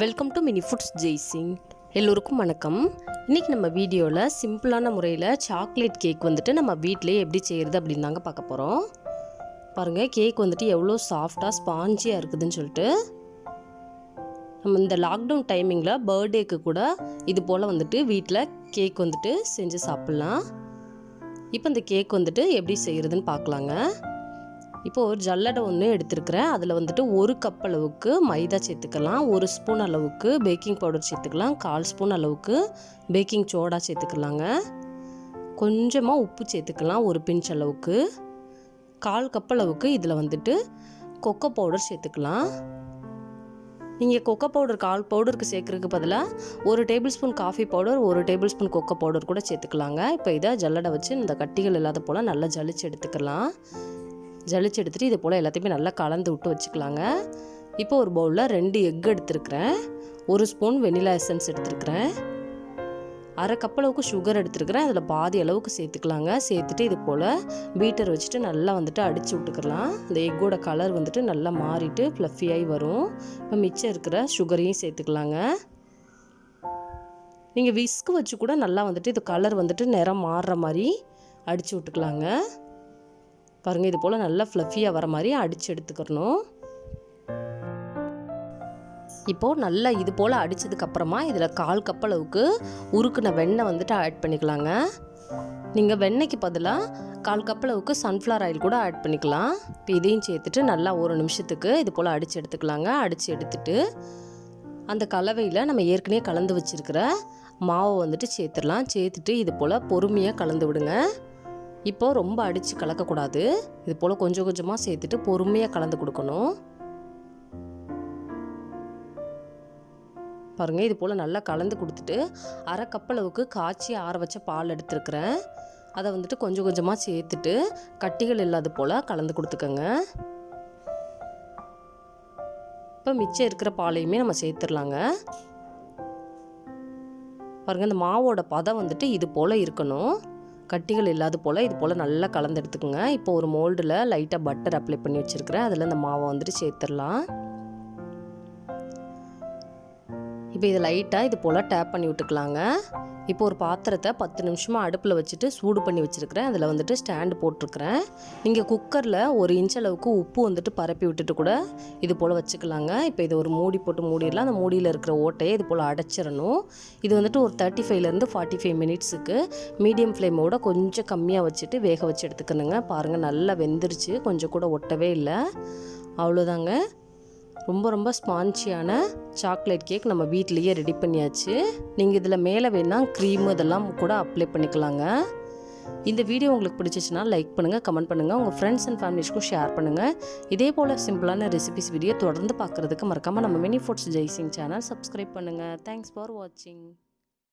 Welcome to mini foods Jaisingh. எல்லோருக்கும் வணக்கம். இன்றைக்கி நம்ம வீடியோவில் சிம்பிளான முறையில் சாக்லேட் கேக் வந்துட்டு நம்ம வீட்டிலே எப்படி செய்கிறது அப்படின்னு தாங்க பார்க்க போகிறோம். பாருங்கள், கேக் வந்துட்டு எவ்வளோ சாஃப்டாக ஸ்பாஞ்சியாக இருக்குதுன்னு சொல்லிட்டு. நம்ம இந்த லாக்டவுன் டைமிங்கில் பர்த்டேக்கு கூட இது போல் வந்துட்டு வீட்டில் கேக் வந்துட்டு செஞ்சு சாப்பிட்லாம். இப்போ இந்த கேக் வந்துட்டு எப்படி செய்கிறதுன்னு பார்க்கலாங்க. இப்போது ஒரு ஜல்லடை ஒன்று எடுத்துருக்கிறேன். அதில் வந்துட்டு 1 கப் அளவுக்கு மைதா சேர்த்துக்கலாம், 1 ஸ்பூன் அளவுக்கு பேக்கிங் பவுடர் சேர்த்துக்கலாம், 1/4 ஸ்பூன் அளவுக்கு பேக்கிங் சோடா சேர்த்துக்கலாங்க. கொஞ்சமாக உப்பு சேர்த்துக்கலாம், ஒரு பிஞ்ச் அளவுக்கு. 1/4 கப் அளவுக்கு இதில் வந்துட்டு கொக்கோ பவுடர் சேர்த்துக்கலாம். நீங்கள் கொக்கோ பவுடர் 1/4 பவுடருக்கு சேர்க்குறதுக்கு பதிலாக 1 table spoon coffee powder, 1 table spoon cocoa powder கூட சேர்த்துக்கலாங்க. இப்போ இதை ஜல்லடை வச்சு இந்த கட்டிகள் இல்லாத போல் நல்லா ஜலிச்சு எடுத்துக்கலாம். ஜலிச்சு எடுத்துகிட்டு இது போல் எல்லாத்தையுமே நல்லா கலந்து விட்டு வச்சுக்கலாங்க. இப்போ ஒரு பவுலில் 2 எக் எடுத்துருக்கிறேன், 1 ஸ்பூன் வெனிலா எசன்ஸ் எடுத்துருக்கிறேன், 1/2 கப் அளவுக்கு சுகர் எடுத்துருக்கிறேன். அதில் பாதி அளவுக்கு சேர்த்துக்கலாங்க. சேர்த்துட்டு இது போல் பீட்டர் வச்சுட்டு நல்லா வந்துட்டு அடித்து விட்டுக்கலாம். இந்த எக்கோட கலர் வந்துட்டு நல்லா மாறிட்டு ஃப்ளஃபியாகி வரும். இப்போ மிச்சம் இருக்கிற சுகரையும் சேர்த்துக்கலாங்க. நீங்கள் விஸ்க் வச்சு கூட நல்லா வந்துட்டு இது கலர் வந்துட்டு நிறம் மாறுற மாதிரி அடித்து விட்டுக்கலாங்க. பாருங்கள், இது போல் நல்லா ஃப்ளஃபியாக வர மாதிரி அடித்து எடுத்துக்கிறணும். இப்போது நல்லா இது போல் அடித்ததுக்கப்புறமா இதில் 1/4 கப் அளவுக்கு உருக்குன வெண்ணெய் வந்துட்டு ஆட் பண்ணிக்கலாங்க. நீங்கள் வெண்ணெய்க்கு பதிலாக 1/4 கப் அளவுக்கு சன்ஃப்ளவர் ஆயில் கூட ஆட் பண்ணிக்கலாம். இப்போ இதையும் சேர்த்துட்டு நல்லா 1 நிமிஷத்துக்கு இது போல் அடித்து எடுத்துக்கலாங்க. அடித்து எடுத்துட்டு அந்த கலவையில் நம்ம ஏற்கனவே கலந்து வச்சுருக்கிற மாவை வந்துட்டு சேர்த்துடலாம். சேர்த்துட்டு இது போல் பொறுமையாக கலந்து விடுங்க. இப்போது ரொம்ப அடித்து கலக்கக்கூடாது. இது போல் கொஞ்சம் கொஞ்சமாக சேர்த்துட்டு பொறுமையாக கலந்து கொடுக்கணும். பாருங்கள், இது போல் நல்லா கலந்து கொடுத்துட்டு 1/2 கப் அளவுக்கு காய்ச்சி ஆற வச்ச பால் எடுத்துருக்கிறேன். அதை வந்துட்டு கொஞ்சம் கொஞ்சமாக சேர்த்துட்டு கட்டிகள் இல்லாத போல் கலந்து கொடுத்துக்கோங்க. இப்போ மிச்சம் இருக்கிற பாலையுமே நம்ம சேர்த்துடலாங்க. பாருங்கள், இந்த மாவோட பதம் வந்துட்டு இது போல் இருக்கணும். கட்டிகள் இல்லாத போல் இது போல் நல்லா கலந்து எடுத்துக்கோங்க. இப்போ ஒரு மோல்டில் லைட்டாக பட்டர் அப்ளை பண்ணி வச்சுருக்கிறேன். அதில் இந்த மாவை வந்துட்டு சேர்த்துடலாம். இப்போ இதை லைட்டாக இது போல் டேப் பண்ணி விட்டுக்கலாங்க. இப்போ ஒரு பாத்திரத்தை 10 நிமிஷமாக அடுப்பில் வச்சுட்டு சூடு பண்ணி வச்சுருக்கிறேன். அதில் வந்துட்டு ஸ்டாண்டு போட்டிருக்கிறேன். நீங்கள் குக்கரில் 1 இன்ச் அளவுக்கு உப்பு வந்துட்டு பரப்பி விட்டுட்டு கூட இது போல் வச்சுக்கலாங்க. இப்போ இதை ஒரு மூடி போட்டு மூடிடலாம். அந்த மூடியில் இருக்கிற ஓட்டையை இது போல் அடைச்சிடணும். இது வந்துட்டு ஒரு 35லேருந்து 45 மினிட்ஸுக்கு மீடியம் ஃப்ளேமோட கொஞ்சம் கம்மியாக வச்சுட்டு வேக வச்சு எடுத்துக்கணுங்க. பாருங்கள், நல்லா வெந்துருச்சு, கொஞ்சம் கூட ஒட்டவே இல்லை. அவ்வளோதாங்க, ரொம்ப ரொம்ப ஸ்பான்ச்சியான சாக்லேட் கேக் நம்ம வீட்டிலையே ரெடி பண்ணியாச்சு. நீங்கள் இதில் மேலே வேணால் க்ரீம் இதெல்லாம் கூட அப்ளை பண்ணிக்கலாங்க. இந்த வீடியோ உங்களுக்கு பிடிச்சிச்சுன்னா லைக் பண்ணுங்கள், கமெண்ட் பண்ணுங்கள், உங்கள் ஃப்ரெண்ட்ஸ் அண்ட் ஃபேமிலிஸ்க்கும் ஷேர் பண்ணுங்கள். இதே போல் சிம்பிளான ரெசிபிஸ் வீடியோ தொடர்ந்து பார்க்குறதுக்கு மறக்காமல் நம்ம mini foods Jaisingh channel subscribe பண்ணுங்கள். தேங்க்ஸ் ஃபார் வாட்சிங்.